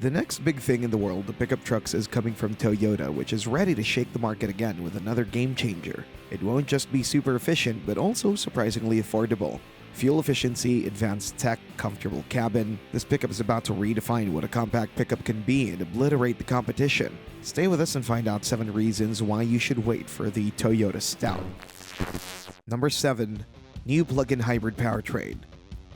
The next big thing in the world of pickup trucks is coming from Toyota, which is ready to shake the market again with another game changer. It won't just be super efficient, but also surprisingly affordable. Fuel efficiency, advanced tech, comfortable cabin. This pickup is about to redefine what a compact pickup can be and obliterate the competition. Stay with us and find out 7 reasons why you should wait for the Toyota Stout. Number 7. New plug-in hybrid powertrain.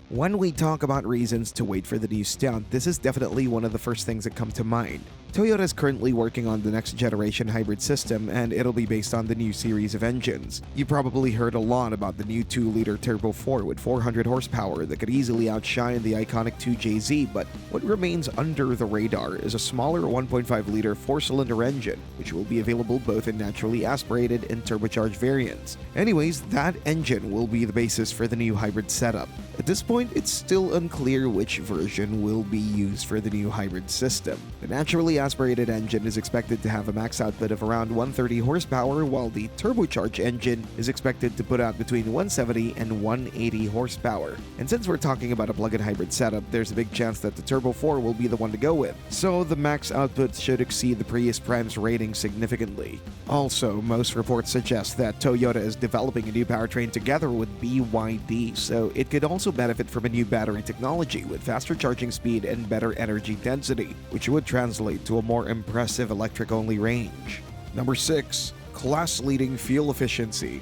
When we talk about reasons to wait for the new Stout, this is definitely one of the first things that come to mind. Toyota is currently working on the next generation hybrid system, and it'll be based on the new series of engines. You probably heard a lot about the new 2-liter Turbo 4 with 400 horsepower that could easily outshine the iconic 2JZ, but what remains under the radar is a smaller 1.5-liter 4-cylinder engine, which will be available both in naturally aspirated and turbocharged variants. Anyways, that engine will be the basis for the new hybrid setup. At this point, it's still unclear which version will be used for the new hybrid system. The naturally aspirated engine is expected to have a max output of around 130 horsepower, while the turbocharged engine is expected to put out between 170 and 180 horsepower. And since we're talking about a plug-in hybrid setup, there's a big chance that the Turbo 4 will be the one to go with. So the max output should exceed the Prius Prime's rating significantly. Also, most reports suggest that Toyota is developing a new powertrain together with BYD, so it could also benefit from a new battery technology with faster charging speed and better energy density, which would translate to a more impressive electric-only range. Number 6. Class-leading fuel efficiency.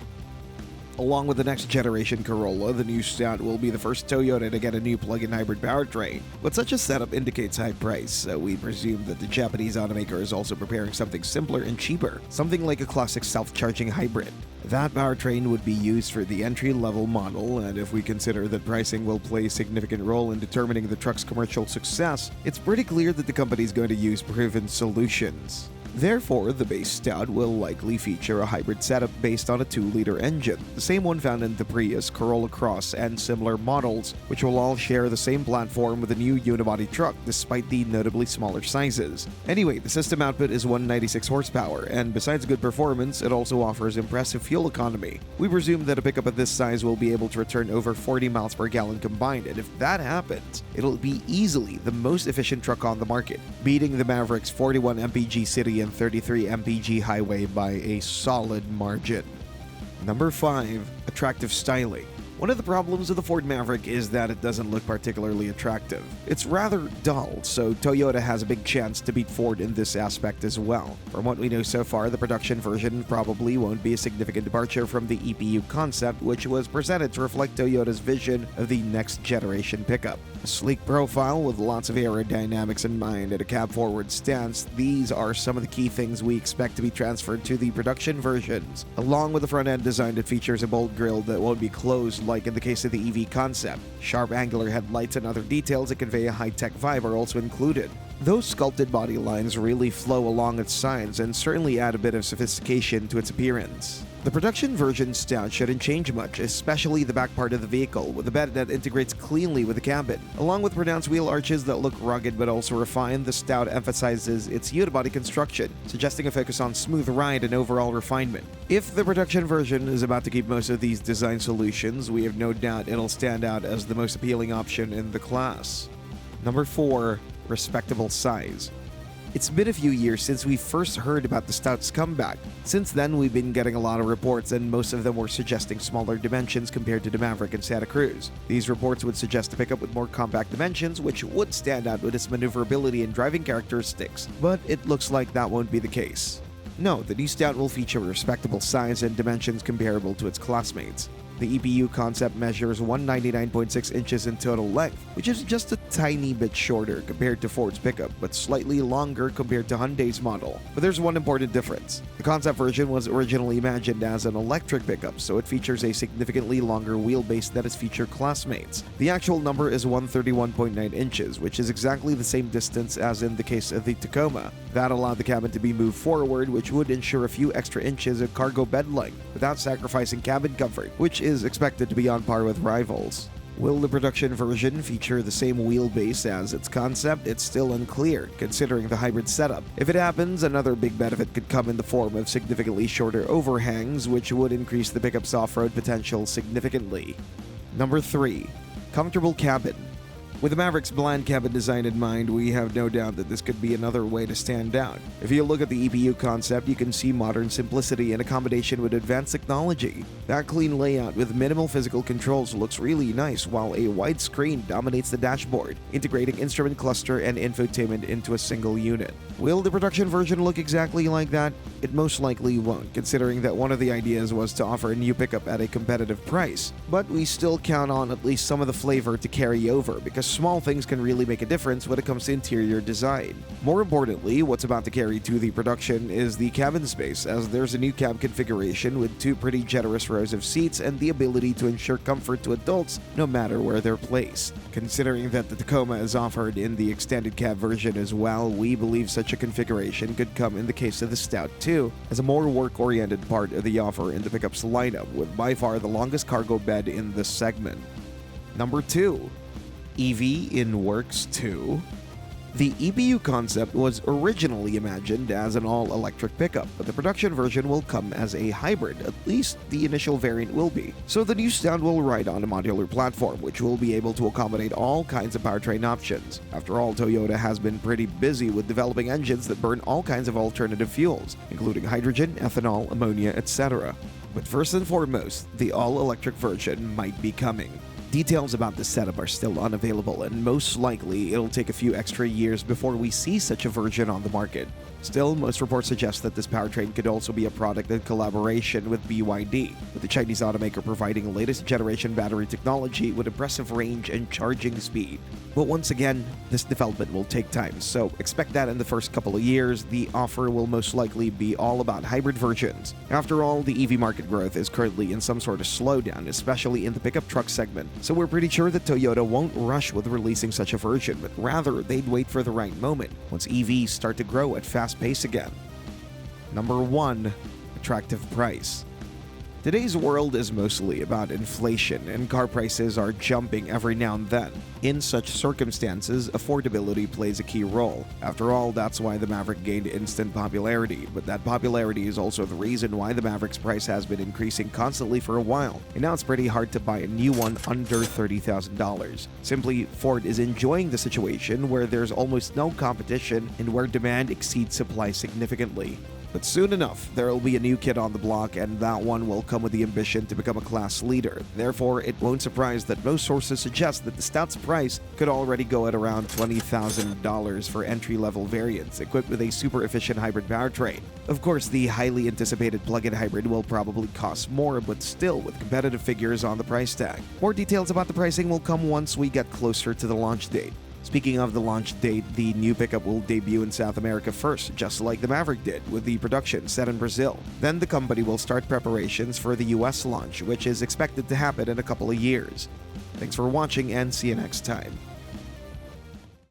Along with the next generation Corolla, the new Stout will be the first Toyota to get a new plug-in hybrid powertrain. But such a setup indicates high price, so we presume that the Japanese automaker is also preparing something simpler and cheaper, something like a classic self-charging hybrid. That powertrain would be used for the entry-level model, and if we consider that pricing will play a significant role in determining the truck's commercial success, it's pretty clear that the company is going to use proven solutions. Therefore, the base Stout will likely feature a hybrid setup based on a 2-liter engine, the same one found in the Prius, Corolla Cross, and similar models, which will all share the same platform with a new unibody truck despite the notably smaller sizes. Anyway, the system output is 196 horsepower, and besides good performance, it also offers impressive fuel economy. We presume that a pickup of this size will be able to return over 40 miles per gallon combined, and if that happens, it'll be easily the most efficient truck on the market, beating the Maverick's 41 mpg city and 33 mpg highway by a solid margin. Number 5. Attractive styling. One of the problems of the Ford Maverick is that it doesn't look particularly attractive. It's rather dull, so Toyota has a big chance to beat Ford in this aspect as well. From what we know so far, the production version probably won't be a significant departure from the EPU concept, which was presented to reflect Toyota's vision of the next generation pickup. A sleek profile with lots of aerodynamics in mind and a cab-forward stance, these are some of the key things we expect to be transferred to the production versions, along with the front-end design that features a bold grille that won't be closed like in the case of the EV concept. Sharp angular headlights and other details that convey a high-tech vibe are also included. Those sculpted body lines really flow along its sides and certainly add a bit of sophistication to its appearance. The production version Stout shouldn't change much, especially the back part of the vehicle, with a bed that integrates cleanly with the cabin. Along with pronounced wheel arches that look rugged but also refined, the Stout emphasizes its unibody construction, suggesting a focus on smooth ride and overall refinement. If the production version is about to keep most of these design solutions, we have no doubt it'll stand out as the most appealing option in the class. Number 4. Respectable size. It's been a few years since we first heard about the Stout's comeback. Since then, we've been getting a lot of reports, and most of them were suggesting smaller dimensions compared to the Maverick and Santa Cruz. These reports would suggest a pickup with more compact dimensions, which would stand out with its maneuverability and driving characteristics, but it looks like that won't be the case. No, the new Stout will feature a respectable size and dimensions comparable to its classmates. The EPU concept measures 199.6 inches in total length, which is just a tiny bit shorter compared to Ford's pickup, but slightly longer compared to Hyundai's model. But there's one important difference. The concept version was originally imagined as an electric pickup, so it features a significantly longer wheelbase than its future classmates. The actual number is 131.9 inches, which is exactly the same distance as in the case of the Tacoma. That allowed the cabin to be moved forward, which would ensure a few extra inches of cargo bed length without sacrificing cabin comfort, which is expected to be on par with rivals. Will the production version feature the same wheelbase as its concept? It's still unclear, considering the hybrid setup. If it happens, another big benefit could come in the form of significantly shorter overhangs, which would increase the pickup's off-road potential significantly. Number 3. Comfortable cabin. With the Maverick's bland cabin design in mind, we have no doubt that this could be another way to stand out. If you look at the EPU concept, you can see modern simplicity and accommodation with advanced technology. That clean layout with minimal physical controls looks really nice, while a wide screen dominates the dashboard, integrating instrument cluster and infotainment into a single unit. Will the production version look exactly like that? It most likely won't, considering that one of the ideas was to offer a new pickup at a competitive price. But we still count on at least some of the flavor to carry over, because small things can really make a difference when it comes to interior design. More importantly, what's about to carry to the production is the cabin space, as there's a new cab configuration with 2 pretty generous rows of seats and the ability to ensure comfort to adults no matter where they're placed. Considering that the Tacoma is offered in the extended cab version as well, we believe such a configuration could come in the case of the Stout too, as a more work-oriented part of the offer in the pickup's lineup, with by far the longest cargo bed in this segment. Number 2. EV in Works 2. The EPU concept was originally imagined as an all-electric pickup, but the production version will come as a hybrid, at least the initial variant will be. So the new Stout will ride on a modular platform, which will be able to accommodate all kinds of powertrain options. After all, Toyota has been pretty busy with developing engines that burn all kinds of alternative fuels, including hydrogen, ethanol, ammonia, etc. But first and foremost, the all-electric version might be coming. Details about the setup are still unavailable, and most likely it'll take a few extra years before we see such a version on the market. Still, most reports suggest that this powertrain could also be a product in collaboration with BYD, with the Chinese automaker providing latest generation battery technology with impressive range and charging speed. But once again, this development will take time, so expect that in the first couple of years, the offer will most likely be all about hybrid versions. After all, the EV market growth is currently in some sort of slowdown, especially in the pickup truck segment, so we're pretty sure that Toyota won't rush with releasing such a version, but rather they'd wait for the right moment, once EVs start to grow at fast pace again. Number 1. Attractive price. Today's world is mostly about inflation, and car prices are jumping every now and then. In such circumstances, affordability plays a key role. After all, that's why the Maverick gained instant popularity, but that popularity is also the reason why the Maverick's price has been increasing constantly for a while, and now it's pretty hard to buy a new one under $30,000. Simply, Ford is enjoying the situation where there's almost no competition and where demand exceeds supply significantly. But soon enough, there will be a new kid on the block, and that one will come with the ambition to become a class leader. Therefore, it won't surprise that most sources suggest that the Stout's price could already go at around $20,000 for entry-level variants equipped with a super efficient hybrid powertrain. Of course, the highly anticipated plug-in hybrid will probably cost more, but still with competitive figures on the price tag. More details about the pricing will come once we get closer to the launch date. Speaking of the launch date, the new pickup will debut in South America first, just like the Maverick did, with the production set in Brazil. Then the company will start preparations for the US launch, which is expected to happen in a couple of years. Thanks for watching, and see you next time.